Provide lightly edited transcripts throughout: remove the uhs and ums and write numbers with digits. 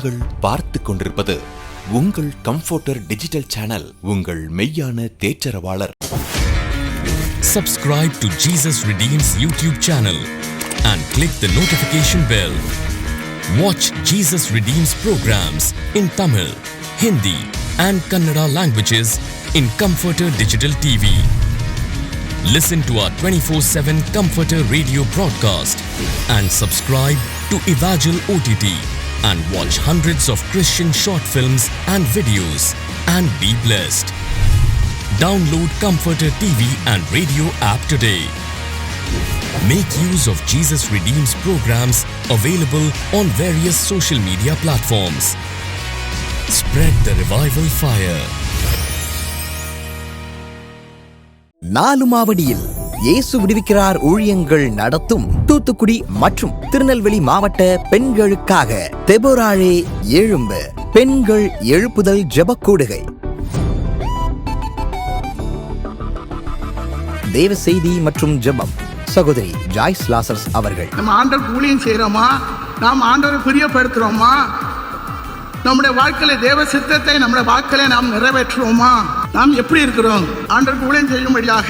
நீங்கள் பார்த்து கொண்டிருப்பது உங்கள் கம்ஃபர்டர் டிஜிட்டல் சேனல், உங்கள் மெய்யான தேற்றரவாளர். Subscribe to Jesus Redeems YouTube channel and click the notification bell. Watch Jesus Redeems programs in Tamil, Hindi and Kannada languages in Comforter Digital TV. Listen to our 24/7 Comforter radio broadcast and subscribe to Evangel OTT and watch hundreds of Christian short films and videos and be blessed. Download Comforter TV and radio app today. Make use of Jesus Redeems programs available on various social media platforms. Spread the revival fire. நாலுமாவடியில் இயேசு விடுவிக்கிறார் ஊழியங்கள் நடத்தும் தூத்துக்குடி மற்றும் திருநெல்வேலி மாவட்ட பெண்களுக்காக தெபோராழே எழும்பு பெண்கள் எழுப்புதல் ஜெபக்கூடுகை. தேவ செய்தி மற்றும் ஜெபம் சகோதரி ஜாய்ஸ் லாசர்ஸ் அவர்கள். நம்ம ஆண்டவர் ஊழியம் செய்யறோமா? நாம் ஆண்டவரை பிரியப்படுத்துறோமா? நம்முடைய வாழ்க்கையில தேவ சித்தத்தை நம்முடைய வாழ்க்கையில நாம் நிறைவேற்றுவோமா? நாம் எப்படி இருக்கிறோம்? ஆண்டவருக்கு ஊழியம் செய்யும்படியாக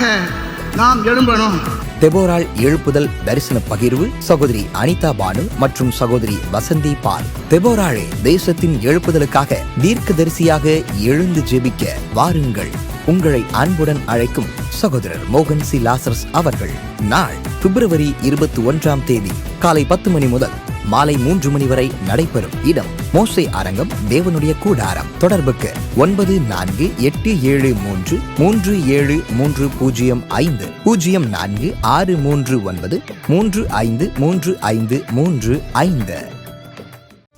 நாம் எழும்பணும். தெபோராள் எழுப்புதல் தரிசன பகிர்வு சகோதரி அனிதா பானு மற்றும் சகோதரி வசந்தி பால். தெபோராளே தேசத்தின் எழுப்புதலுக்காக தீர்க்கதரிசியாக எழுந்து ஜெபிக்க வாருங்கள். உங்களை அன்புடன் அழைக்கும் சகோதரர் மோகன் சி லாசர்ஸ் அவர்கள். நாள் பிப்ரவரி 21 காலை 10 மணி முதல் மாலை 3 மணி வரை நடைபெறும். இடம் மோசே அரங்கம், தேவனுடைய கூடாரம். தொடர்புக்கு 9473373005 0463935335.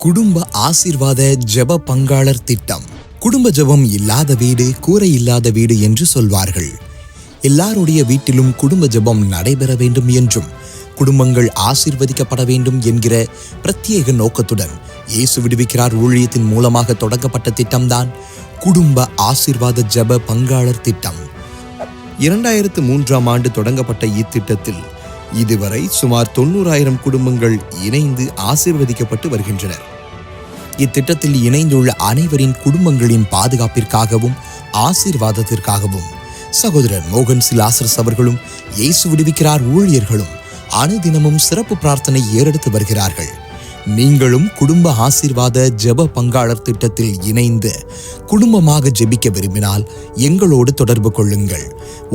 குடும்ப ஆசீர்வாத ஜெப பங்காளர் திட்டம். குடும்ப ஜெபம் இல்லாத வீடு கூரை இல்லாத வீடு என்று சொல்வார்கள். எல்லாருடைய வீட்டிலும் குடும்ப ஜெபம் நடைபெற வேண்டும் என்றும் குடும்பங்கள் ஆசீர்வதிக்கப்பட வேண்டும் என்கிற பிரத்யேக நோக்கத்துடன் இயேசு விடுவிக்கிறார் ஊழியத்தின் மூலமாக தொடங்கப்பட்ட திட்டம்தான் குடும்ப ஆசீர்வாத ஜெப பங்காளர் திட்டம். 2003ஆம் ஆண்டு தொடங்கப்பட்ட இத்திட்டத்தில் இதுவரை சுமார் 90,000 குடும்பங்கள் இணைந்து ஆசீர்வதிக்கப்பட்டு வருகின்றனர். இத்திட்டத்தில் இணைந்துள்ள அனைவரின் குடும்பங்களின் பாதுகாப்பிற்காகவும் ஆசீர்வாதத்திற்காகவும் சகோதரர் மோகன் சி லாசர்ஸ் அவர்களும் இயேசு விடுவிக்கிறார் ஊழியர்களும் அனுதினமும் சிறப்பு பிரார்த்தனை ஏறெடுத்து வருகிறார்கள். நீங்களும் குடும்ப ஆசீர்வாத ஜெப பங்காளர் திட்டத்தில் இணைந்து குடும்பமாக ஜெபிக்க விரும்பினால் எங்களோடு தொடர்பு கொள்ளுங்கள்.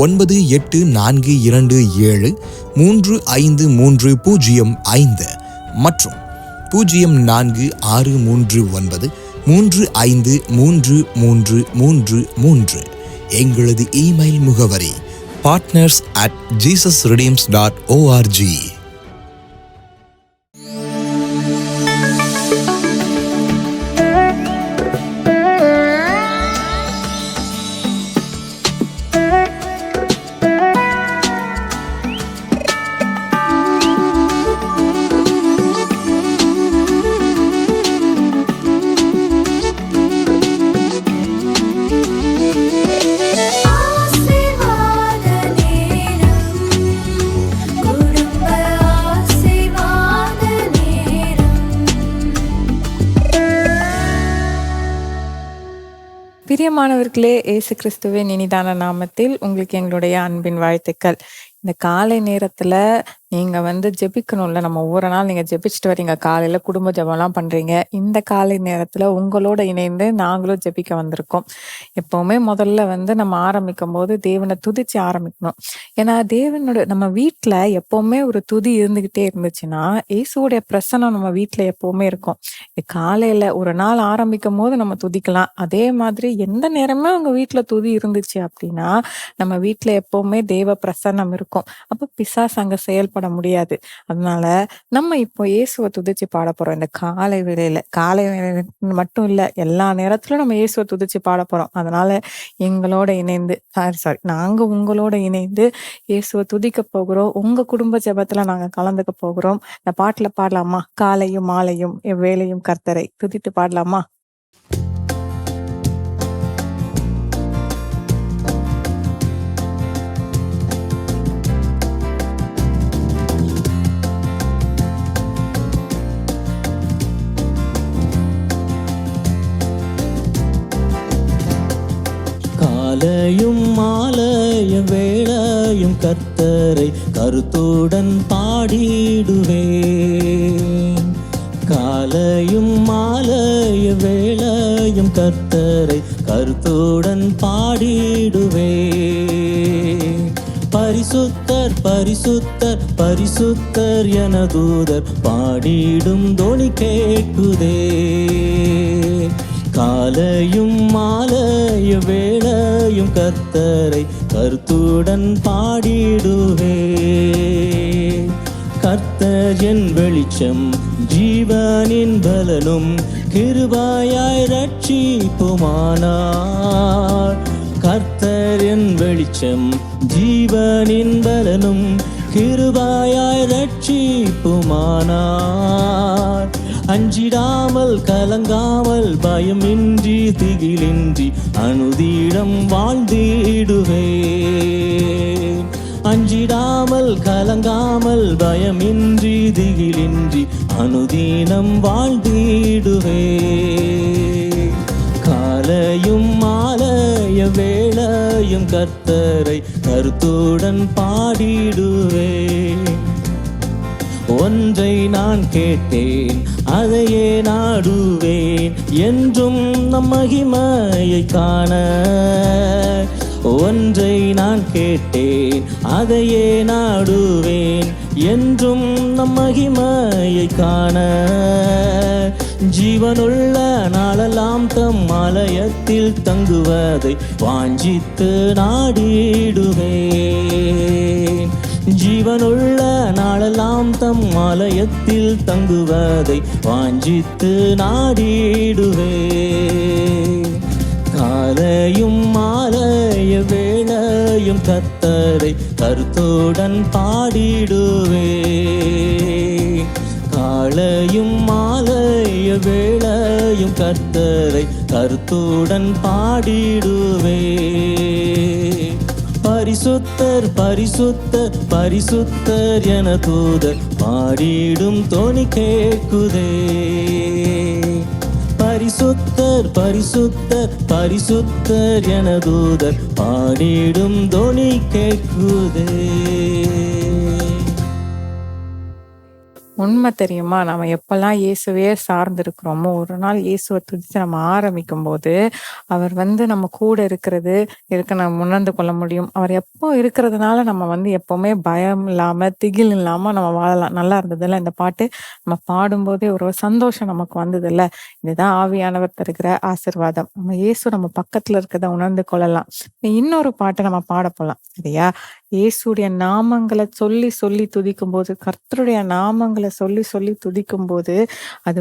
9842735305 மற்றும் 046393353333. எங்களது இமெயில் முகவரி partners@jesusredeems.org. பிரியமானவர்களே, இயேசு கிறிஸ்துவின் இனிதான நாமத்தில் உங்களுக்கு எங்களுடைய அன்பின் வாழ்த்துக்கள். இந்த காலை நேரத்துல நீங்க ஜெபிக்கணும்ல. நம்ம ஒவ்வொரு நாள் நீங்க ஜெபிச்சுட்டு வரீங்க, காலையில குடும்ப ஜெபம்லாம் பண்றீங்க. இந்த காலை நேரத்துல உங்களோட இணைந்து நாங்களும் ஜெபிக்க வந்திருக்கோம். எப்பவுமே முதல்ல நம்ம ஆரம்பிக்கும் போது தேவனை துதிச்சு ஆரம்பிக்கணும். ஏன்னா தேவனோட நம்ம வீட்டுல எப்பவுமே ஒரு துதி இருந்துகிட்டே இருந்துச்சுன்னா இயேசுடைய பிரசன்னம் நம்ம வீட்டுல எப்பவுமே இருக்கும். காலையில ஒரு நாள் ஆரம்பிக்கும் போது நம்ம துதிக்கலாம். அதே மாதிரி எந்த நேரமே உங்க வீட்டுல துதி இருந்துச்சு அப்படின்னா நம்ம வீட்டுல எப்பவுமே தேவ பிரசன்னம் இருக்கும். அப்ப பிசாசு அங்க செயல்பட முடியாது. அதனால நம்ம இப்போ இயேசுவை துதிச்சு பாட போறோம். இந்த காலை வேளையில மட்டும் இல்ல, எல்லா நேரத்திலும் நம்ம இயேசுவை துதிச்சு பாட போறோம். அதனால எங்களோட இணைந்து நாங்க உங்களோட இணைந்து இயேசுவை துதிக்க போகிறோம். உங்க குடும்ப ஜெபத்துல நாங்க கலந்துக்க போகிறோம். இந்த பாட்டுல பாடலாமா? காலையும் மாலையும் எவ்வேளையும் கர்த்தரை துதித்து பாடலாமா? காலையும் மாலையும் வேளையும் கர்த்தரை கருத்துடன் பாடிடுவேன். காலையும் மாலையும் வேளையும் கர்த்தரை கருத்துடன் பாடிடுவேன். பரிசுத்தர் பரிசுத்தர் பரிசுத்தர் என தூதர் பாடிடும் தொனி கேட்குதே. காலையும் மாலையும் வேளையும் கர்த்தரை கருத்துடன் பாடிடுவேன். கர்த்தர் என் வெளிச்சம் ஜீவனின் பலனும் கிருபையாய் ரட்சிப்புமானார். கர்த்தர் என் வெளிச்சம் ஜீவனின் பலனும் கிருபையாய் ரட்சிப்புமானார். அஞ்சிடாமல் கலங்காமல் பயமின்றி திகிலின்றி அனுதினம் வாழ்ந்திடுவேன். அஞ்சிடாமல் கலங்காமல் பயமின்றி திகிலின்றி அனுதினம் வாழ்ந்திடுவேன். காலையும் மாலைய வேளையும் கர்த்தரை கருத்துடன் பாடிடுவேன். ஒன்றை நான் கேட்டேன் அதையே நாடுவேன் என்றும் நம் மகிமையை காண. ஒன்றை நான் கேட்டேன் அதையே நாடுவேன் என்றும் நம் மகிமையை காண. ஜீவனுள்ள நாளெல்லாம் தம் ஆலயத்தில் தங்குவதை வாஞ்சித்து நாடிடுவேன். ஜீவனுள்ள நாளெல்லாம் தம் ஆலயத்தில் தங்குவதை வாஞ்சித்து நாடிடுவேன். காலையும் மாலைய வேளையும் கர்த்தரை கருத்துடன் பாடிடுவேன். காலையும் மாலைய வேளையும் கர்த்தரை கருத்துடன் பாடிடுவேன். பரிசுத்தர் பரிசுத்தர் பரிசுத்தர் என தூதர் பாடிடும் தொனி கேட்குதே. பரிசுத்தர் பரிசுத்தர் பரிசுத்தர் என தூதர் பாடிடும் தொனி கேட்குதே. உண்மை தெரியுமா? நம்ம எப்பெல்லாம் இயேசுவையே சார்ந்திருக்கிறோமோ, ஒரு நாள் இயேசுவை துதித்து நம்ம ஆரம்பிக்கும் போது அவர் நம்ம கூட நம்ம உணர்ந்து கொள்ள முடியும். அவர் எப்போ இருக்கிறதுனால நம்ம எப்பவுமே பயம் இல்லாம திகில் இல்லாம நம்ம வாழலாம். நல்லா இருந்ததுல்ல இந்த பாட்டு? நம்ம பாடும்போதே ஒரு சந்தோஷம் நமக்கு வந்தது இல்ல? இதுதான் ஆவியானவர் தருகிற ஆசீர்வாதம். நம்ம இயேசு நம்ம பக்கத்துல இருக்கிறத உணர்ந்து கொள்ளலாம். இன்னொரு பாட்டு நம்ம பாட போலாம் சரியா? இயேசுடைய நாமங்களை சொல்லி சொல்லி துதிக்கும் போது, கர்த்தருடைய நாமங்களை சொல்லி சொல்லி துதிக்கும் போது அது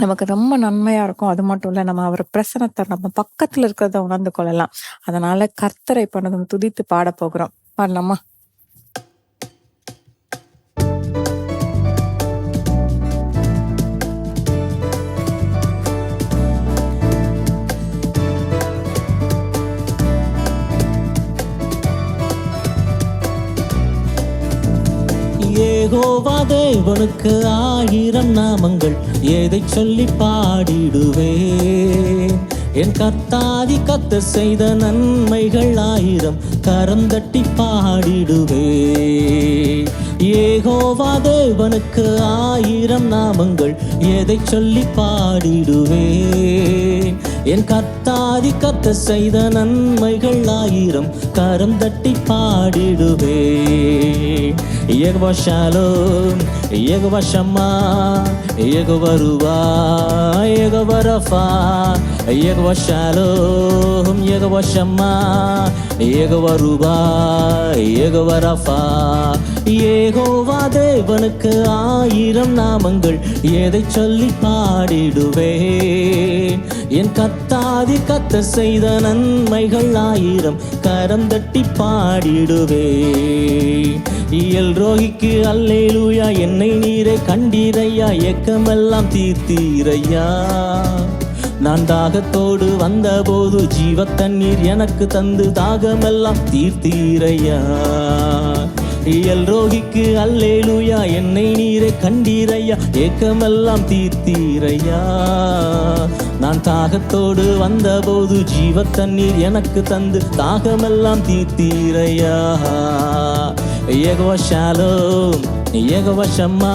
நமக்கு ரொம்ப நன்மையா இருக்கும். அது மட்டும் இல்ல, நம்ம அவர் பிரசனத்தை நம்ம பக்கத்துல இருக்கிறத உணர்ந்து கொள்ளலாம். அதனால கர்த்தரை இப்ப நம்ம துதித்து பாட போகிறோம். பாடலாமா? யெகோவா தேவனுக்கு 1000 நாமங்கள், எதை சொல்லி பாடிடுவேன். என் கர்த்தாதி கர்த்தர் செய்த நன்மைகள் 1000, கரம் தட்டி பாடிடுவேன். யெகோவா தேவனுக்கு 1000 நாமங்கள், எதை சொல்லி பாடிடுவேன். என் கர்த்தாதி கர்த்தர் செய்த நன்மைகள் 1000, கரம் தட்டி பாடிடுவேன். யெகோவா ஷாலோம், யெகோவா ஷம்மா, யெகோவா ரூவா, யெகோவா ரஃபா, யெகோவா ஷாலோம், யெகோவா ஷம்மா, யெகோவா ரூவா, யெகோவா ரஃபா. யெகோவா தேவனுக்கு 1000 நாமங்கள், எதை சொல்லி பாடிடுவேன். என் கர்த்தாதி கர்த்தர் செய்த நன்மைகள் 1000, கரம் தட்டி பாடிடுவேன். எல்ரோகிக்கு அல்லேலூயா, என்னை நீரே கண்டீரையா, ஏக்கமெல்லாம் தீர்த்தீரையா. நான் தாகத்தோடு வந்தபோது ஜீவ தண்ணீர் எனக்கு தந்து தாகமெல்லாம் தீர்த்தீரையா. எல்ரோகிக்கு அல்லேலூயா, என்னை நீரே கண்டீரையா, ஏக்கமெல்லாம் தீர்த்தீரையா. நான் தாகத்தோடு வந்தபோது ஜீவ தண்ணீர் எனக்கு தந்து தாகமெல்லாம் தீர்த்தீரையா. யெகோவா ஷாலோம், யெகோவா ஷம்மா,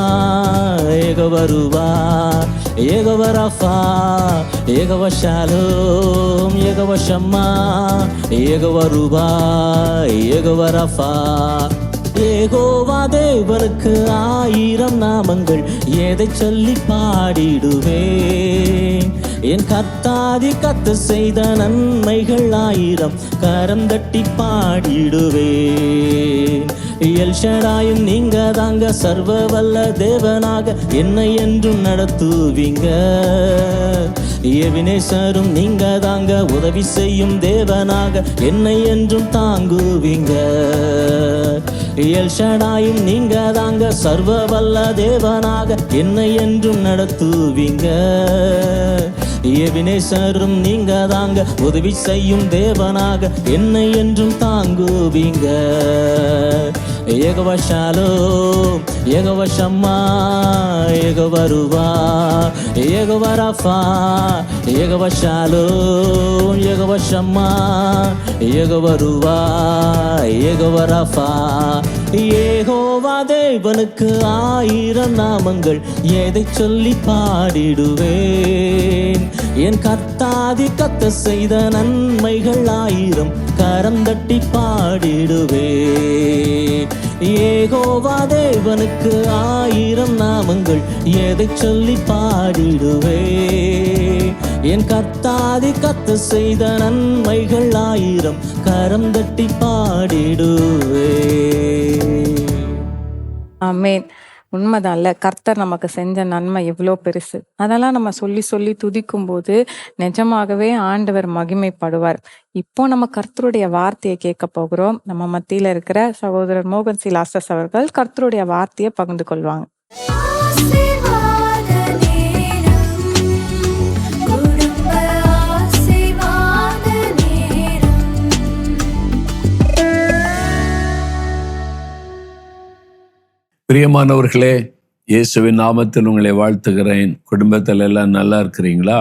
யெகோவா ரூவா, யெகோவா ரஃபா, யெகோவா ஷாலோம், யெகோவா ஷம்மா, யெகோவா ரூவா, யெகோவா ரஃபா. யெகோவா தேவனுக்கு 1000 நாமங்கள், எதை சொல்லி பாடிடுவேன். என் கர்த்தாதி கர்த்தர் செய்த நன்மைகள் 1000, கரம் தட்டி பாடிடுவேன். எல்ஷடாயும் நீங்க தாங்க, சர்வ வல்ல தேவனாக என்னை என்றும் நடத்துவீங்க. எபினேசரும் நீங்க தாங்க, உதவி செய்யும் தேவனாக என்னை என்றும் தாங்குவீங்க. எல்ஷடாயும் நீங்க தாங்க, சர்வ வல்ல தேவனாக என்னை என்றும் நடத்துவீங்க. எபினேசரும் நீங்க தாங்க, உதவி செய்யும் தேவனாக என்னை என்றும் தாங்குவீங்க. யெகோவா ஷாலோம், யெகோவா ஷம்மா, யெகோவா ரூவா, யெகோவா ரஃபா, யெகோவா ஷாலோம், யெகோவா ஷம்மா, யெகோவா ரூவா, யெகோவா ரஃபா. யெகோவா தேவனுக்கு 1000 நாமங்கள், எதை சொல்லி பாடிடுவேன். என் கர்த்தாதி கர்த்தர் செய்த நன்மைகள் 1000, கரம் தட்டி பாடிடுவேன். யெகோவா தேவனுக்கு 1000 நாமங்கள், எதை சொல்லி பாடிடுவேன். என் கர்த்தாதி கர்த்தர் செய்த நன்மைகள் 1000, கரம் தட்டி பாடிடுவேன். ஆமென். உண்மைதான்ல, கர்த்தர் நமக்கு செஞ்ச நன்மை எவ்வளோ பெருசு. அதெல்லாம் நம்ம சொல்லி சொல்லி துதிக்கும் போது நிஜமாகவே ஆண்டவர் மகிமைப்படுவார். இப்போ நம்ம கர்த்தருடைய வார்த்தையை கேட்க போகிறோம். நம்ம மத்தியில இருக்கிற சகோதரர் மோகன் சிலாசஸ் அவர்கள் கர்த்தருடைய வார்த்தையை பகிர்ந்து கொள்வாங்க. பிரியமானவர்களே, இயேசுவின் நாமத்தில் உங்களை வாழ்த்துகிறேன். குடும்பத்தில் எல்லாம் நல்லா இருக்கிறீங்களா?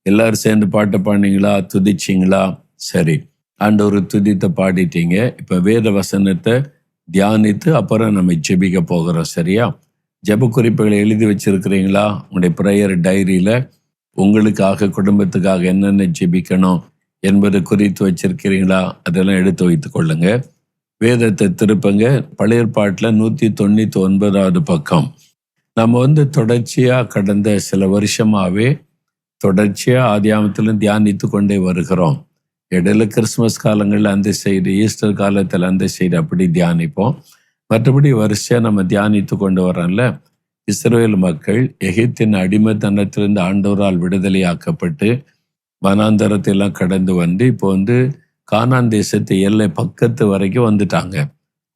எல்லாரும் சேர்ந்து பாட்டு பாடினீங்களா? துதிச்சிங்களா? சரி, ஆண்டவரை துதித்த பாடிட்டீங்க. இப்போ வேத வசனத்தை தியானித்து அப்புறம் நம்ம ஜெபிக்க போகிறோம். சரியா? ஜெப குறிப்புகளை எழுதி வச்சிருக்கிறீங்களா? உங்களுடைய ப்ரேயர் டைரியில் உங்களுக்காக குடும்பத்துக்காக என்னென்ன ஜெபிக்கணும் என்பது குறித்து வச்சிருக்கிறீங்களா? அதெல்லாம் எடுத்து வைத்து கொள்ளுங்க. வேதத்தை திருப்பங்க. பழைய ஏற்பாட்டில் 199வது பக்கம். நம்ம தொடர்ச்சியாக கடந்த சில வருஷமாகவே தொடர்ச்சியாக ஆதியாமத்திலும் தியானித்து கொண்டே வருகிறோம். இடையில கிறிஸ்மஸ் காலங்களில் அந்த சைடு, ஈஸ்டர் காலத்தில் அந்த சைடு அப்படி தியானிப்போம். மற்றபடி வரிசையாக நம்ம தியானித்து கொண்டு வரோம்ல. இஸ்ரவேல் மக்கள் எகிப்தின் அடிமைத்தனத்திலிருந்து ஆண்டவரால் விடுதலையாக்கப்பட்டு வனாந்தரத்தையெல்லாம் கடந்து வந்து இப்போ கானான் தேசத்து எல்லை பக்கத்து வரைக்கும் வந்துட்டாங்க.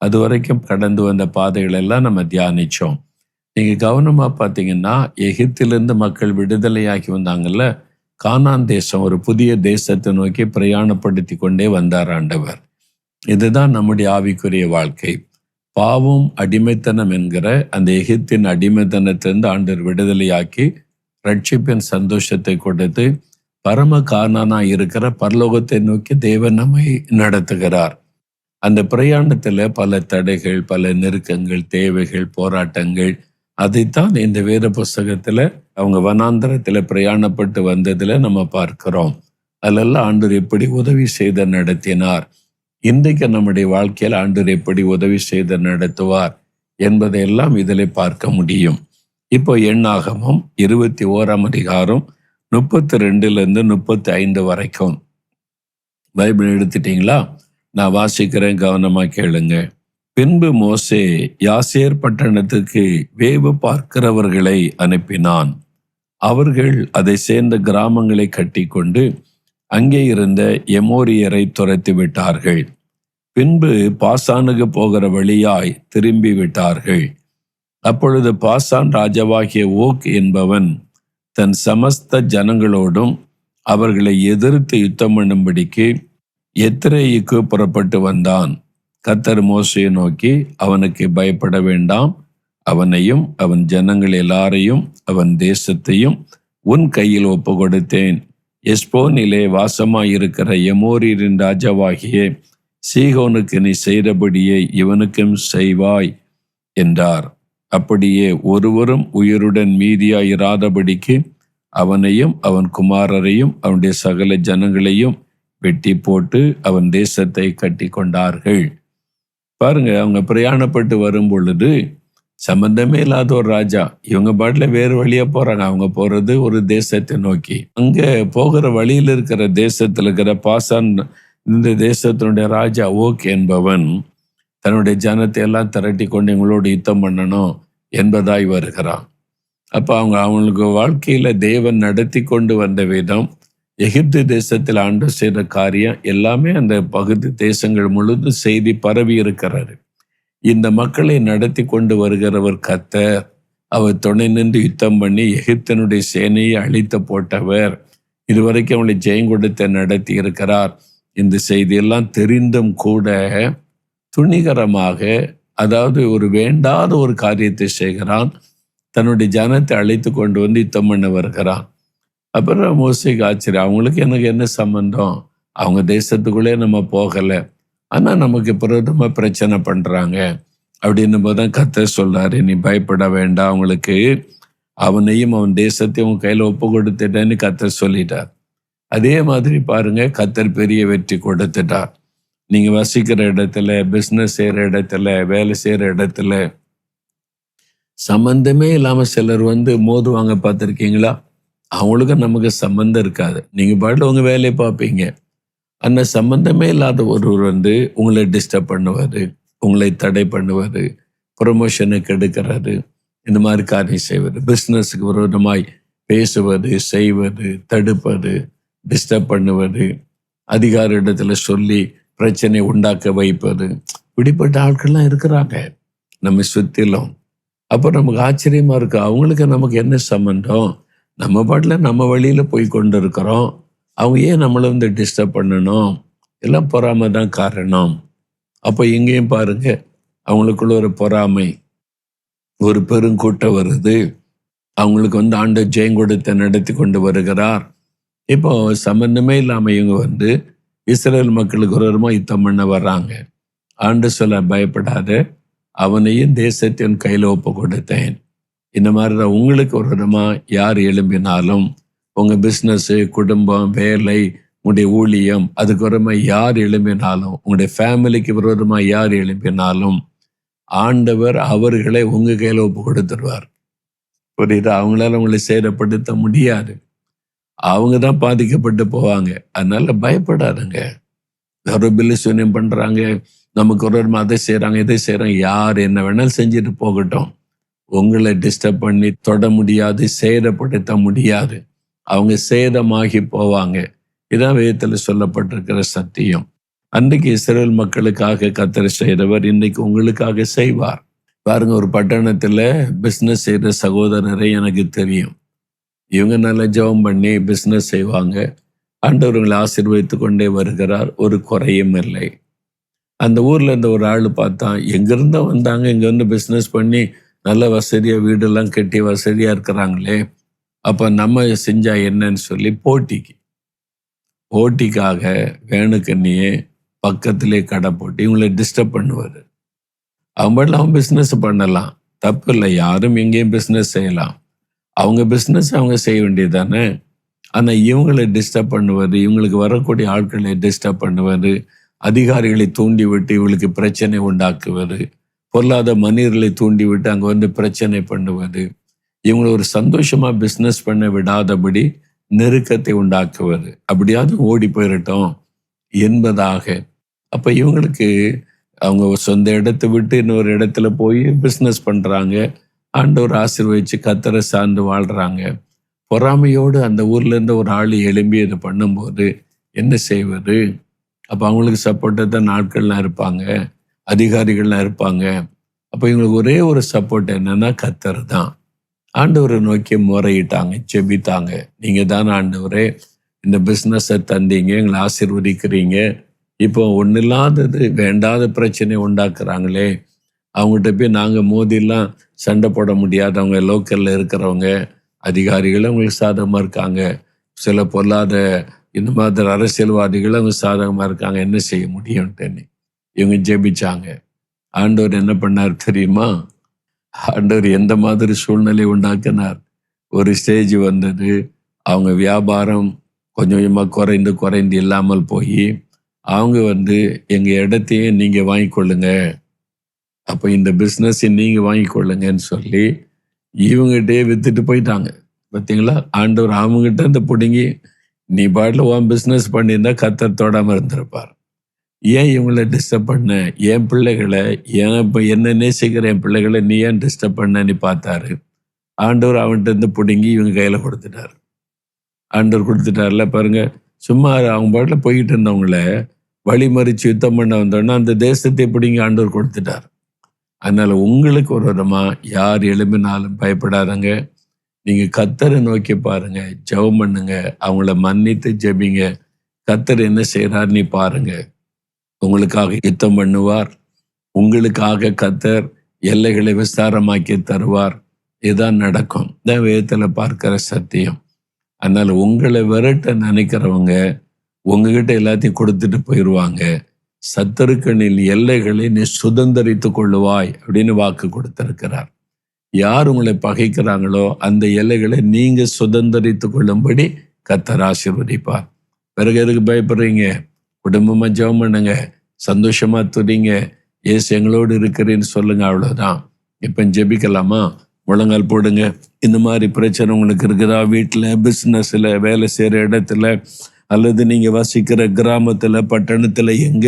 அது வரைக்கும் கடந்து வந்த பாதைகள் எல்லாம் நம்ம தியானிச்சோம். நீங்க கவனமா பார்த்தீங்கன்னா, எகிப்திலிருந்து மக்கள் விடுதலையாகி வந்தாங்கல்ல, கானான் தேசம் ஒரு புதிய தேசத்தை நோக்கி பிரயாணப்படுத்தி கொண்டே வந்தார் ஆண்டவர். இதுதான் நம்முடைய ஆவிக்குரிய வாழ்க்கை. பாவம் அடிமைத்தனம் என்கிற அந்த எகிப்தின் அடிமைத்தனத்திலிருந்து ஆண்டவர் விடுதலையாக்கி ரட்சிப்பின் சந்தோஷத்தை கொடுத்து பரம காரணனா இருக்கிற பரலோகத்தை நோக்கி தேவன் நம்மை நடத்துகிறார். அந்த பிரயாணத்துல பல தடைகள், பல நெருக்கங்கள், தேவைகள், போராட்டங்கள், அதைத்தான் இந்த வேத புஸ்தகத்துல அவங்க வனாந்தரத்துல பிரயாணப்பட்டு வந்ததுல நம்ம பார்க்கிறோம். அதெல்லாம் ஆண்டவர் எப்படி உதவி செய்து நடத்தினார். இன்றைக்கு நம்முடைய வாழ்க்கையில் ஆண்டவர் எப்படி உதவி செய்து நடத்துவார் என்பதையெல்லாம் இதில் பார்க்க முடியும். இப்போ எண்ணாகமம் 21ஆம் அதிகாரம் 32லேருந்து 35 வரைக்கும் பைபிள் எடுத்துட்டீங்களா? நான் வாசிக்கிறேன், கவனமா கேளுங்க. பின்பு மோசே யாசேர் பட்டணத்துக்கு வேவு பார்க்கிறவர்களை அனுப்பினான். அவர்கள் அதை சேர்ந்த கிராமங்களை கட்டி கொண்டு அங்கே இருந்த எமோரியரை துரத்தி விட்டார்கள். பின்பு பாசானுக்கு போகிற வழியாய் திரும்பி விட்டார்கள். அப்பொழுது பாசான் ராஜாவாகிய ஓக் என்பவன் தன் சமஸ்த ஜனங்களோடும் அவர்களை எதிர்த்து யுத்தம் பண்ணும்படிக்கு எத்திரேயுக்கு புறப்பட்டு வந்தான். கர்த்தர் மோசேயை நோக்கி, அவனுக்கு பயப்பட வேண்டாம், அவனையும் அவன் ஜனங்கள் எல்லாரையும் அவன் தேசத்தையும் உன் கையில் ஒப்பு கொடுத்தேன். எஸ்போனிலே வாசமாயிருக்கிற எமோரியரின் ராஜாவாகிய சீகோனுக்கு நீ செய்தபடியே இவனுக்கும் செய்வாய் என்றார். அப்படியே ஒருவரும் உயிருடன் மீதியாயிராதபடிக்கு அவனையும் அவன் குமாரரையும் அவனுடைய சகல ஜனங்களையும் வெட்டி போட்டு அவன் தேசத்தை கட்டி கொண்டார்கள். பாருங்க, அவங்க பிரயாணப்பட்டு வரும் பொழுது சம்பந்தமே இல்லாத ஒரு ராஜா, இவங்க பாட்டுல வேறு வழியா போறாங்க. அவங்க போறது ஒரு தேசத்தை நோக்கி. அங்க போகிற வழியில் இருக்கிற தேசத்துல இருக்கிற பாசான், இந்த தேசத்தினுடைய ராஜா ஓக் என்பவன் தன்னுடைய ஜனத்தை எல்லாம் திரட்டி கொண்டு எங்களோடு யுத்தம் பண்ணணும் என்பதாய் வருகிறான். அப்ப அவங்களுக்கு வாழ்க்கையில தேவன் நடத்தி கொண்டு வந்த விதம், எகிப்து தேசத்தில் ஆண்டு செய்த காரியம் எல்லாமே அந்த பகுதி தேசங்கள் முழுதும் செய்தி பரவி இருக்கிறாரு. இந்த மக்களை நடத்தி கொண்டு வருகிறவர் கர்த்தர். அவர் துணை நின்று யுத்தம் பண்ணி எகிப்தினுடைய சேனையை அழித்து போட்டவர். இதுவரைக்கும் அவங்களை ஜெயம் கொடுத்து நடத்தி இருக்கிறார். இந்த செய்தியெல்லாம் தெரிந்தும் கூட துணிகரமாக, அதாவது ஒரு வேண்டாத ஒரு காரியத்தை செய்கிறான். தன்னுடைய ஜனத்தை அழைத்து கொண்டு வந்து யுத்தம் பண்ண வருகிறான். அப்புறம் மோசேக்கு ஆச்சரியம், அவங்களுக்கு எனக்கு என்ன சம்பந்தம்? அவங்க தேசத்துக்குள்ளே நம்ம போகலை, ஆனால் நமக்கு விரோதமா பிரச்சனை பண்றாங்க அப்படின்னும் போதுதான் கர்த்தர் சொல்றாரு, நீ பயப்பட வேண்டாம், அவங்களுக்கு அவனையும் அவன் தேசத்தையும் உன் கையில ஒப்பு கொடுத்துட்டேன்னு கர்த்தர் சொல்லிட்டார். அதே மாதிரி பாருங்க, கர்த்தர் பெரிய வெற்றி கொடுத்துட்டார். நீங்க வசிக்கிற இடத்துல, பிசினஸ் செய்யற இடத்துல, வேலை செய்யற இடத்துல சம்பந்தமே இல்லாம சிலர் மோதுவாங்க, பார்த்துருக்கீங்களா? அவங்களுக்கும் நமக்கு சம்பந்தம் இருக்காது. நீங்க பாட்டுல உங்க வேலையை பார்ப்பீங்க. அந்த சம்பந்தமே இல்லாத ஒருவர் உங்களை டிஸ்டர்ப் பண்ணுவாரு, உங்களை தடை பண்ணுவாரு, ப்ரொமோஷனுக்கு எடுக்கிறாரு, இந்த மாதிரி காரியம் செய்வது, பிஸ்னஸுக்கு விரோதமாய் பேசுவது, செய்வது, தடுப்பது, டிஸ்டர்ப் பண்ணுவது, அதிகார இடத்துல சொல்லி பிரச்சனை உண்டாக்க வைப்பது, இப்படிப்பட்ட ஆட்கள்லாம் இருக்கிறாங்க நம்ம சுத்திலும். அப்போ நமக்கு ஆச்சரியமா இருக்கு, அவங்களுக்கு நமக்கு என்ன சம்பந்தம்? நம்ம பாட்டுல நம்ம வழியில போய் கொண்டு இருக்கிறோம். அவங்க ஏன் நம்மளை டிஸ்டர்ப் பண்ணணும்? எல்லாம் பொறாமை தான் காரணம். அப்போ எங்கேயும் பாருங்க, அவங்களுக்குள்ள ஒரு பொறாமை, ஒரு பெருங்கூட்டம் வருது. அவங்களுக்கு ஆண்டு ஜெயம் கொடுத்து நடத்தி கொண்டு வருகிறார். இப்போ சம்பந்தமே இல்லாம இவங்க இஸ்ரேல் மக்களுக்கு ஒரு யுத்தம் பண்ண வர்றாங்க. ஆண்டு சொல்ல, பயப்படாத, அவனையும் தேசத்தின் கையில ஒப்பு கொடுத்தேன். இந்த மாதிரிதான் உங்களுக்கு ஒரு விதமா யார் எழும்பினாலும், உங்க பிஸ்னஸ், குடும்பம், வேலை, உங்களுடைய ஊழியம், அதுக்கு விரோதமா யார் எழும்பினாலும், உங்களுடைய ஃபேமிலிக்கு விரோதமா யார் எழும்பினாலும், ஆண்டவர் அவர்களை உங்க கையில ஒப்பு கொடுத்துருவார். புரியுதா? அவங்களால உங்களை சேதப்படுத்த முடியாது. அவங்க தான் பாதிக்கப்பட்டு போவாங்க. அதனால பயப்படாதுங்க. துர்பிலிசூனியம் பண்றாங்க, நமக்கு ஒரு அதை செய்யறாங்க, இதை செய்யறாங்க, யார் என்ன வேணாலும் செஞ்சுட்டு போகட்டும். உங்களை டிஸ்டர்ப் பண்ணி தொட முடியாது, சேதப்படுத்த முடியாது. அவங்க சேதமாகி போவாங்க. இதான் வேதத்துல சொல்லப்பட்டிருக்கிற சத்தியம். அன்றைக்கு இஸ்ரேல் மக்களுக்காக கர்த்தர் செய்தவர் இன்னைக்கு உங்களுக்காக செய்வார். பாருங்க, ஒரு பட்டணத்துல பிஸ்னஸ் செய்யற சகோதரரை எனக்கு தெரியும். இவங்க நல்லா ஜெபம் பண்ணி பிஸ்னஸ் செய்வாங்க. ஆண்டவர்களை ஆசீர்வதித்து கொண்டே வருகிறார், ஒரு குறையும் இல்லை. அந்த ஊர்ல இருந்த ஒரு ஆள் பார்த்தான், எங்கிருந்தோ வந்தாங்க, இங்க பிஸ்னஸ் பண்ணி நல்ல வசதியா வீடெல்லாம் கட்டி வசதியா இருக்கிறாங்களே, அப்ப நம்ம செஞ்சா என்னன்னு சொல்லி போட்டிக்காக வேணுக்கண்ணியே பக்கத்திலே கடை போட்டு இவங்களை டிஸ்டர்ப் பண்ணுவாரு. அவன் பிஸ்னஸ் பண்ணலாம், தப்பு இல்லை, யாரும் எங்கேயும் பிஸ்னஸ் செய்யலாம். அவங்க பிஸ்னஸ் அவங்க செய்ய வேண்டியதானே. ஆனா இவங்களை டிஸ்டர்ப் பண்ணுவது, இவங்களுக்கு வரக்கூடிய ஆட்களை டிஸ்டர்ப் பண்ணுவது, அதிகாரிகளை தூண்டி விட்டு இவங்களுக்கு பிரச்சனை உண்டாக்குவது, பொருளாத மனிதர்களை தூண்டி விட்டு அங்க பிரச்சனை பண்ணுவது, இவங்களை ஒரு சந்தோஷமா பிஸ்னஸ் பண்ண விடாதபடி நெருக்கத்தை உண்டாக்குவது, அப்படியாவது ஓடி போயிடட்டும் என்பதாக. அப்ப இவங்களுக்கு அவங்க சொந்த இடத்தை விட்டு இன்னொரு இடத்துல போய் பிஸ்னஸ் பண்றாங்க. ஆண்டவர் ஆசீர்வதிச்சு கர்த்தரை சார்ந்து வாழ்றாங்க. பொறாமையோடு அந்த ஊர்ல இருந்து ஒரு ஆள் எழும்பி அதை பண்ணும்போது என்ன செய்வது? அப்ப அவங்களுக்கு சப்போர்ட்டா தான் நாட்கள்லாம் இருப்பாங்க, அதிகாரிகள்லாம் இருப்பாங்க. அப்ப இவங்களுக்கு ஒரே ஒரு சப்போர்ட் என்னன்னா கர்த்தர் தான். ஆண்டவரை நோக்கி முறையிட்டாங்க, ஜெபித்தாங்க. நீங்க தானே ஆண்டவரே இந்த பிஸ்னஸை தந்தீங்க, எங்களை ஆசீர்வதிக்கிறீங்க, இப்போ ஒன்றும் இல்லாதது வேண்டாத பிரச்சனை உண்டாக்குறாங்களே, அவங்ககிட்ட போய் நாங்கள் மோதிலாம் சண்டை போட முடியாது. அவங்க லோக்கலில் இருக்கிறவங்க அதிகாரிகள் அவங்களுக்கு சாதகமாக இருக்காங்க, சில பொருளாத இந்த மாதிரி அரசியல்வாதிகள் அவங்க சாதகமாக இருக்காங்க, என்ன செய்ய முடியும்ட்டு இவங்க ஜெபிச்சாங்க. ஆண்டவர் என்ன பண்ணார் தெரியுமா? ஆண்டவர் எந்த மாதிரி சூழ்நிலை உண்டாக்கினார்? ஒரு ஸ்டேஜ் வந்தது, அவங்க வியாபாரம் கொஞ்சம் கொஞ்சமாக குறைந்து இல்லாமல் போய் அவங்க எங்கள் இடத்தையே நீங்கள் வாங்கிக்கொள்ளுங்க, அப்போ இந்த பிஸ்னஸை நீங்கள் வாங்கிக்கொள்ளுங்கன்னு சொல்லி இவங்ககிட்டே வித்துட்டு போயிட்டாங்க. பார்த்தீங்களா? ஆண்டவர் அவங்ககிட்ட இருந்து பிடுங்கி நீ பாட்டில் உன் பிஸ்னஸ் பண்ணியிருந்தா கர்த்தர் தொடாமல் இருந்திருப்பார். ஏன் இவங்களை டிஸ்டர்ப் பண்ண? என் பிள்ளைகளை, என்ன நேசிக்கிற என் பிள்ளைகளை நீ ஏன் டிஸ்டர்ப் பண்ணன்னு பார்த்தாரு. ஆண்டவர் அவன்கிட்ட இருந்து பிடுங்கி இவங்க கையில் கொடுத்துட்டார். ஆண்டவர் கொடுத்துட்டார்ல பாருங்க. சும்மா அவங்க பாட்டில் போய்கிட்டு இருந்தவங்கள வழிமறிச்சு யுத்தம் பண்ண வந்தோன்னா அந்த தேசத்தை பிடிங்கி ஆண்டவர் கொடுத்துட்டார். அதனால உங்களுக்கு ஒரு விதமா யார் எழுப்பினாலும் பயப்படாதங்க. நீங்க கர்த்தரை நோக்கி பாருங்க, ஜெபம் பண்ணுங்க, அவங்கள மன்னித்து ஜெபிங்க. கர்த்தர் என்ன செய்யறார் நீ பாருங்க. உங்களுக்காக யுத்தம் பண்ணுவார். உங்களுக்காக கர்த்தர் எல்லைகளை விஸ்தாரமாக்கி தருவார். இதுதான் நடக்கும். இதான் வேதத்துல பார்க்கிற சத்தியம். அதனால உங்களை விரட்ட நினைக்கிறவங்க உங்ககிட்ட எல்லாத்தையும் கொடுத்துட்டு போயிடுவாங்க. சத்துருக்களின் எல்லைகளை நீ சுதந்திரித்து கொள்ளுவாய் அப்படின்னு வாக்கு கொடுத்திருக்கிறார். யார் உங்களை பகைக்கிறாங்களோ அந்த எல்லைகளை நீங்க சுதந்திரித்து கொள்ளும்படி கர்த்தர் ஆசீர்வதிப்பார். பிறகு எதுக்கு பயப்படுறீங்க? குடும்பமா ஜெபம் பண்ணுங்க, சந்தோஷமா துதிங்க, இயேசு எங்களோடு இருக்கிறேன்னு சொல்லுங்க, அவ்வளவுதான். இப்ப ஜெபிக்கலாமா? முழங்கால் போடுங்க. இந்த மாதிரி பிரச்சனை உங்களுக்கு இருக்குதா? வீட்டில், பிஸ்னஸில், வேலை செய்கிற இடத்துல, அல்லது நீங்க வசிக்கிற கிராமத்துல, பட்டணத்துல, எங்க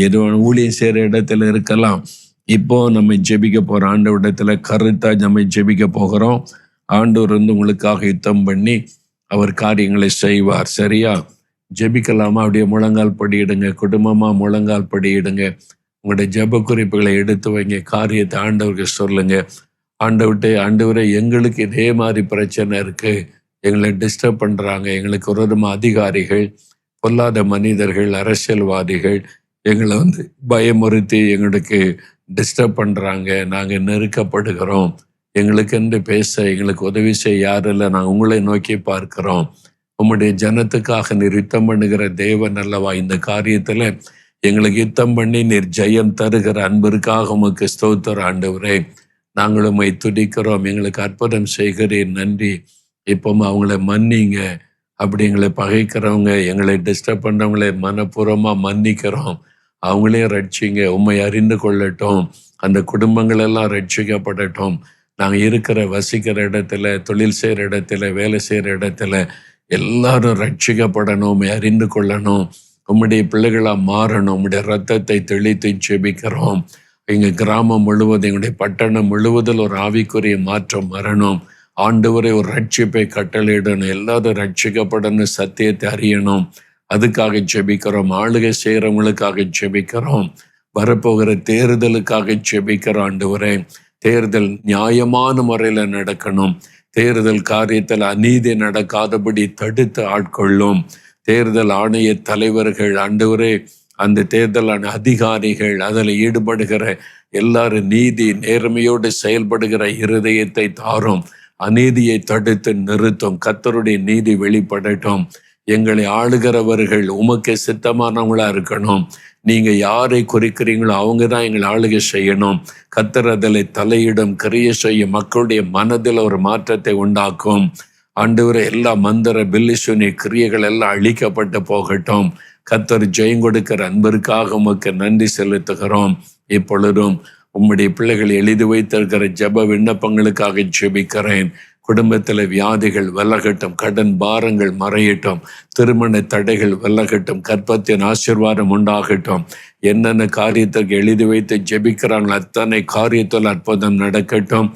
ஏதோ ஊழியம் செய்கிற இடத்துல இருக்கலாம். இப்போ நம்ம ஜெபிக்க போற ஆண்டவரிடத்துல கருத்தா நம்ம ஜெபிக்க போகிறோம். ஆண்டவர் உங்களுக்காக யுத்தம் பண்ணி அவர் காரியங்களை செய்வார். சரியா? ஜெபிக்கலாமா? அப்படியே முழங்கால் படியிடுங்க. குடும்பமா முழங்கால் படியிடுங்க. உங்களுடைய ஜெப குறிப்புகளை எடுத்து வைங்க. காரியத்தை ஆண்டவருக்கு சொல்லுங்க. ஆண்டவரே எங்களுக்கு இதே மாதிரி பிரச்சனை இருக்கு, எங்களை டிஸ்டர்ப் பண்றாங்க, எங்களுக்கு விரோதமா அதிகாரிகள், பொல்லாத மனிதர்கள், அரசியல்வாதிகள் எங்களை பயமுறுத்தி எங்களுக்கு டிஸ்டர்ப் பண்றாங்க, நாங்க நெருக்கப்படுகிறோம், எங்களுக்கு என்று பேச எங்களுக்கு உதவி செய்ய யாரும் இல்லை, நாங்கள் உங்களை நோக்கி பார்க்கிறோம். உம்முடைய ஜனத்துக்காக நீர் யுத்தம் பண்ணுகிற தேவன் அல்லவா? இந்த காரியத்துல எங்களுக்கு யுத்தம் பண்ணி நீர் ஜெயம் தருகிற அன்பிற்காக உமக்கு ஸ்தோத்திரம் ஆண்டவரே. நாங்கள் உம்மை துதிக்கிறோம். எங்களுக்கு அற்புதம் செய்கிறேன், நன்றி. இப்போவும் அவங்கள மன்னிங்க. அப்படி எங்களை பகைக்கிறவங்க, எங்களை டிஸ்டர்ப் பண்றவங்களை மனப்பூர்வமா மன்னிக்கிறோம். அவங்களே ரட்சிங்க, உம்மை அறிந்து கொள்ளட்டும். அந்த குடும்பங்கள் எல்லாம் ரட்சிக்கப்படட்டும். நாங்கள் இருக்கிற வசிக்கிற இடத்துல, தொழில் செய்கிற இடத்துல, வேலை செய்கிற இடத்துல எல்லாரும் ரட்சிக்கப்படணும், உம்மை அறிந்து கொள்ளணும், உம்முடைய பிள்ளைகளா மாறணும். உம்முடைய ரத்தத்தை தெளித்து ஜெபிக்கிறோம். எங்க கிராமம் முழுவதும், எங்களுடைய பட்டணம் முழுவதில் ஒரு ஆவிக்குரிய மாற்றம் வரணும். ஆண்டவரே ஒரு ரட்சிப்பை கட்டளையிடணும். எல்லாரும் ரட்சிக்கப்படணும், சத்தியத்தை அறியணும். அதுக்காக ஜெபிக்கிறோம். ஆளுகை செய்கிறவங்களுக்காக ஜெபிக்கிறோம். வரப்போகிற தேர்தலுக்காக ஜெபிக்கிறோம். ஆண்டவரே, தேர்தல் நியாயமான முறையில நடக்கணும். தேர்தல் காரியத்தில் அநீதி நடக்காதபடி தடுத்து ஆட்கொள்ளும். தேர்தல் ஆணைய தலைவர்கள், ஆண்டவரே, அந்த தேர்தல் அதிகாரிகள், அதில் ஈடுபடுகிற எல்லாரும் நீதி நேர்மையோடு செயல்படுகிற இருதயத்தை தாரும். அநீதியை தடுத்து நிறுத்தும். கர்த்தருடைய நீதி வெளிப்படட்டும். எங்களை ஆளுகிறவர்கள் உமக்கு சித்தமானவங்களா இருக்கணும். நீங்க யாரை குறிக்கிறீங்களோ அவங்க தான் எங்களை ஆளுகை செய்யணும். கர்த்தர் அதில் தலையிடும், கிரியை செய்யும், மக்களுடைய மனதில் ஒரு மாற்றத்தை உண்டாக்கும். ஆண்டவரே, எல்லா மந்திர பில்லிசுனி கிரியைகள் எல்லாம் அழிக்கப்பட்டு போகட்டும். கர்த்தர் ஜெயம் கொடுக்கிற அன்பிற்காக உமக்கு நன்றி செலுத்துகிறோம். இப்பொழுதும் உம்முடைய பிள்ளைகள் எழுதி வைத்திருக்கிற ஜெப விண்ணப்பங்களுக்காக ஜெபிக்கிறேன். குடும்பத்தில் வியாதிகள் விலகட்டும், கடன் பாரங்கள் மறையட்டும், திருமண தடைகள் விலகட்டும், கற்பத்தின் ஆசீர்வாதம் உண்டாகட்டும். என்னென்ன காரியத்திற்கு எழுதி வைத்து ஜெபிக்கிறாங்களோ அத்தனை காரியத்தில் அற்புதம் நடக்கட்டும்.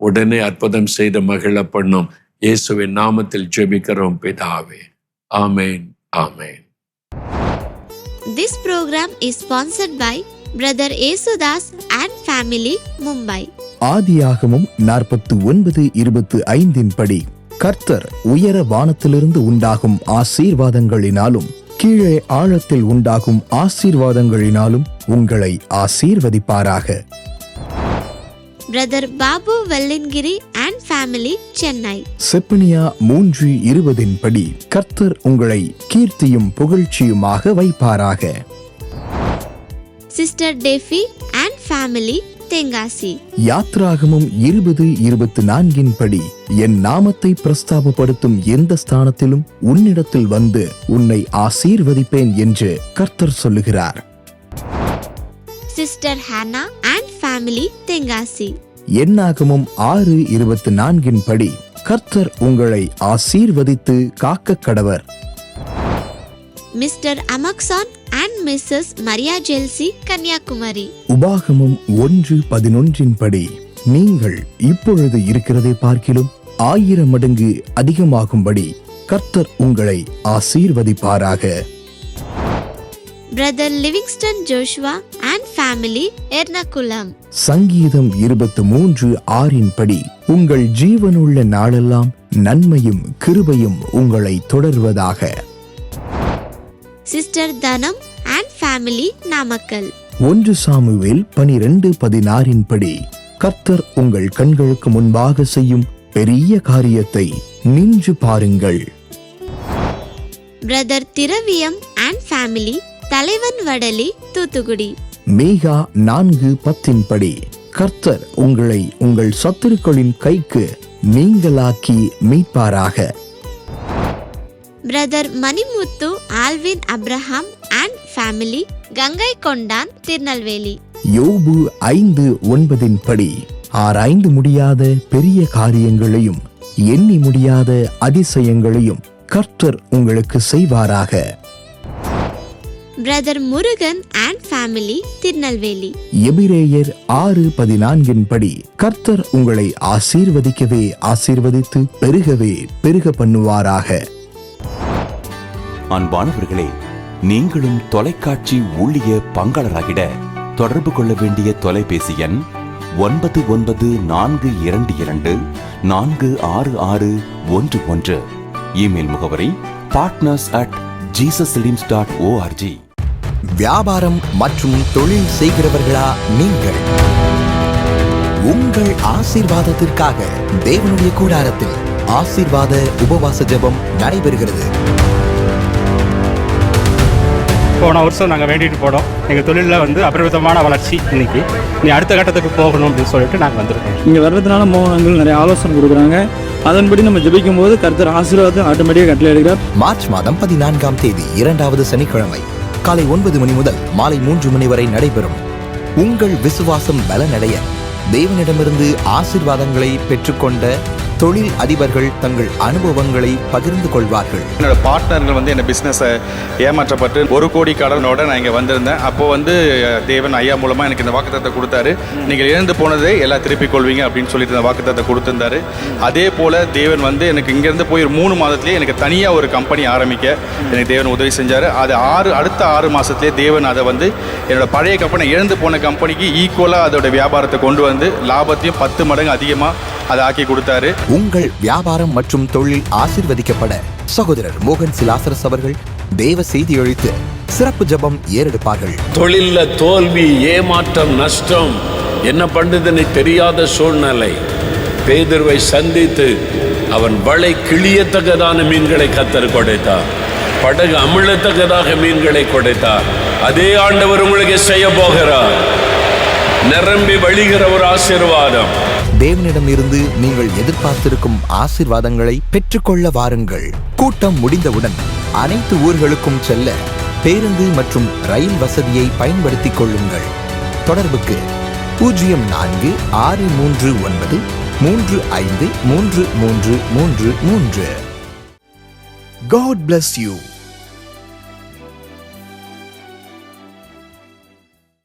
உடனே அற்புதம் செய்து மகிழ பண்ணும். இயேசுவின் நாமத்தில் ஜெபிக்கிறோம் பிதாவே. ஆமேன், ஆமேன். This program is sponsored by Brother Yesudas and Family, Mumbai. ஆதியாகமம் 49:25 படி கர்த்தர் உயர வானத்திலிருந்து உண்டாகும் ஆசீர்வாதங்களினாலும் கீழே ஆழத்தில் உண்டாகும் ஆசீர்வாதங்களினாலும் உங்களை ஆசீர்வதிப்பாராக. Brother Babu Vellingiri and family, Chennai. செப்பனியா 3:20 படி கர்த்தர் உங்களை கீர்த்தியும் புகழ்ச்சியுமாக வைப்பாராக. Sister Deffy and family, Tenkasi. யாத்ராகமம் 20:24 படி என் நாமத்தை பிரஸ்தாபப்படுத்தும் எந்த ஸ்தானத்திலும் உன்னிடத்தில் வந்து உன்னை ஆசீர்வதிப்பேன் என்று கர்த்தர் சொல்லுகிறார். Sister Hana and family, Tenkasi. என்னாகமம் 6:24 படி கர்த்தர் உங்களை ஆசீர்வதித்து காக்க கடவர். மிஸ்டர் அமக்சான் and mrs Maria Jelsy, Kanyakumari. உபாகமம் 1:11 படி நீங்கள் இப்பொழுது இருக்கிறதை பார்க்கிலும் 1000 மடங்கு அதிகமாகும்படி கர்த்தர் உங்களை ஆசீர்வதிப்பாராக. Brother Livingston Joshua and family, Ernakulam. சங்கீதம் 23:6 படி உங்கள் ஜீவனுள்ள நாளெல்லாம் நன்மையும் கிருபையும் உங்களை தொடர்வதாக. சிஸ்டர் தனம் அண்ட் ஃபேமிலி, நாமக்கல். 1 சாமுவேல் 12:16 படி கர்த்தர் உங்கள் கண்களுக்கு முன்பாக செய்யும் பெரிய காரியத்தை நின்று பாருங்கள். பிரதர் திரவியம் அண்ட் ஃபேமிலி, தலைவன் வடலி, தூத்துக்குடி. மேகா 4:10 படி கர்த்தர் உங்களை உங்கள் சத்துருக்களின் கைக்கு நீங்களாக்கி மீட்பாராக. Brother Manimuthu Alwin Abraham and family, Gangaikondan, Tirunelveli. யோபு 5:9 படி ஆராய்ந்து முடியாத பெரிய காரியங்களையும் எண்ணி முடியாத அதிசயங்களையும் கர்த்தர் உங்களுக்கு செய்வாராக. Brother Murugan and family, Tirunelveli. எபிரேயர் 6:14 படி கர்த்தர் உங்களை ஆசீர்வதிக்கவே ஆசீர்வதித்து பெருகவே பெருக பண்ணுவாராக. அன்பானவர்களே, நீங்களும் தொலைக்காட்சி ஊழிய பங்காளராகிட தொடர்பு கொள்ள வேண்டிய தொலைபேசி எண் 994222466611. இமெயில் முகவரி partners@jesusfilms.org. வியாபாரம் மற்றும் தொழில் செய்கிறவர்களா நீங்கள்? உங்கள் ஆசீர்வாதத்திற்காக தேவனுடைய கூடாரத்தில் ஆசீர்வாத உபவாச ஜெபம் நடைபெறுகிறது. போன வருஷம் நாங்கள் வேண்டிட்டு போனோம், எங்கள் தொழிலில் வந்து அபரிமிதமான வளர்ச்சி, இன்னைக்கு நீ அடுத்த கட்டத்துக்கு போகணும் அப்படின்னு சொல்லிட்டு நாங்கள் வந்திருக்கோம். இங்கே வர்றதுனால மோகனங்கள் நிறைய ஆலோசனை கொடுக்குறாங்க. அதன்படி நம்ம ஜெபிக்கும் போது கர்த்தர் ஆசீர்வாதம் ஆட்டோமேட்டிக்காக கட்டளை எடுக்கிறார். மார்ச் மாதம் 14ஆம் தேதி 2வது சனிக்கிழமை காலை 9 மணி முதல் மாலை 3 மணி வரை நடைபெறும். உங்கள் விசுவாசம் பலனடைய தேவனிடமிருந்து ஆசீர்வாதங்களை பெற்றுக்கொண்ட தொழில் அதிபர்கள் தங்கள் அனுபவங்களை பகிர்ந்து கொள்வார்கள். என்னோட பார்ட்னர்கள் வந்து என்ன பிஸ்னஸை ஏமாற்றப்பட்டு 1 கோடி கடனோட நான் இங்கே வந்திருந்தேன். அப்போது வந்து தேவன் ஐயா மூலமாக எனக்கு இந்த வாக்குத்தத்தை கொடுத்தாரு. நீங்கள் இழந்து போனதை எல்லாம் திருப்பிக் கொள்வீங்க அப்படின்னு சொல்லிட்டு இந்த வாக்குத்தத்தை கொடுத்துருந்தாரு. அதே போல் தேவன் வந்து எனக்கு இங்கேருந்து போய் 3 மாதத்துலேயே எனக்கு தனியாக ஒரு கம்பெனி ஆரம்பிக்க எனக்கு தேவன் உதவி செஞ்சார். அது அடுத்த 6 மாதத்துலேயே தேவன் அதை வந்து என்னோடய பழைய கம்பெனி, இழந்து போன கம்பெனிக்கு ஈக்குவலாக அதோட வியாபாரத்தை கொண்டு வந்து லாபத்தையும் 10 மடங்கு அதிகமாக அதை ஆக்கி கொடுத்தாரு. உங்கள் வியாபாரம் மற்றும் தொழில் ஆசீர்வதிக்கப்பட சகோதரர் மோகன் சிலாசரஸ் அவர்கள் தேவ செய்தி அளித்து சிறப்பு ஜெபம் ஏறெடுப்பார்கள். தொழில்ல தோல்வி, ஏமாற்றம், நஷ்டம், என்ன பண்றதுன்னு தெரியாத சூழ்நிலை. பேதுருவை சந்தித்து அவன் வலை கிழியத்தக்கதான மீன்களை கர்த்தர் கொடுத்தார். படகு அமிழத்தக்கதாக மீன்களை கொடுத்தார். அதே ஆண்டவர் உங்களுக்கு செய்ய போகிறார். நிரம்பி வழிகிற ஒரு ஆசீர்வாதம். தேவனிடம் இருந்து நீங்கள் எதிர்பார்த்திருக்கும் ஆசீர்வாதங்களை பெற்றுக்கொள்ள வாருங்கள். கூட்டம் முடிந்தவுடன் அனைத்து ஊர்களுக்கும் செல்ல பேருந்து மற்றும் ரயில் வசதியை பயன்படுத்திக் கொள்ளுங்கள். தொடர்புக்கு 0463935333. God bless you.